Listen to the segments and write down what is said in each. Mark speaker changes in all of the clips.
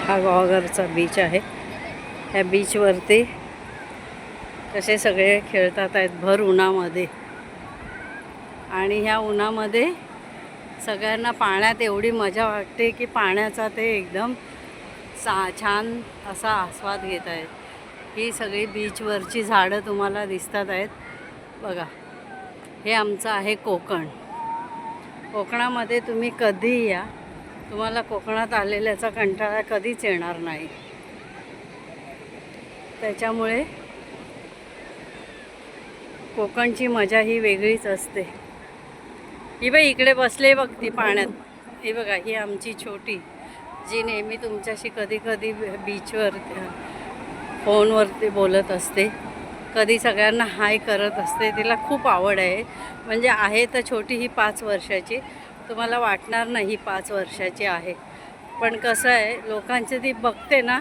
Speaker 1: हा गोवाघरचा बीच आहे. ह्या बीचवरती कसे सगळे खेळतात आहेत भर उन्हामध्ये. आणि ह्या उन्हामध्ये सगळ्यांना पाण्यात एवढी मजा वाटते की पाण्याचा ते एकदम छान असा आस्वाद घेत आहेत. ही सगळी बीचवरची झाडं तुम्हाला दिसतात आहेत बघा. हे आमचं आहे कोकण. कोकणामध्ये तुम्ही कधीही या, तुम्हाला कोकणात आलेल्याचा कंटाळा कधीच येणार नाही. त्याच्यामुळे कोकणची मजा ही वेगळीच असते. ही बाई इकडे बसले बघ ती पाण्यात. ही बघा, ही आमची छोटी जी नेहमी तुमच्याशी कधी कधी बीचवर फोनवरती बोलत असते, कधी सगळ्यांना हाय करत असते. तिला खूप आवड आहे. म्हणजे आहे तर छोटी, ही 5 वर्षाची. तुम्हाला वाटणार नाही ही 5 वर्षाची आहे, पण कसं आहे लोकांची ती बघते ना,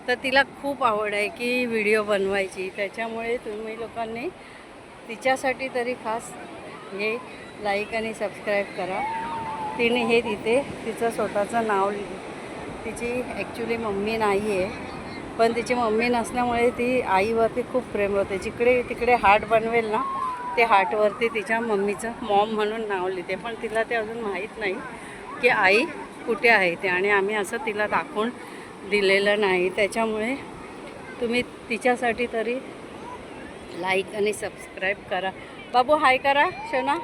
Speaker 1: तर तिला खूप आवड आहे की व्हिडिओ बनवायची. त्याच्यामुळे तुम्ही लोकांनी तिच्यासाठी तरी खास हे लाईक आणि सबस्क्राईब करा. तिने हे तिथे तिचं स्वतःचं नाव लिहिलं. तिची ॲक्च्युली मम्मी नाही आहे, पण तिची मम्मी नसल्यामुळे ती आईवरती खूप प्रेम होते. जिकडे तिकडे हार्ट बनवेल ना, ते हार्टवरती तिच्या मम्मीचं मॉम म्हणून नाव लिहिते. पण तिला ते अजून माहीत नाही की आई कुठे आहे ते, आणि आम्ही असं तिला दाखवून दिलेलं नाही. त्याच्यामुळे तुम्ही तिच्यासाठी तरी लाईक आणि सबस्क्राईब करा. बाबू हाय करा शोना.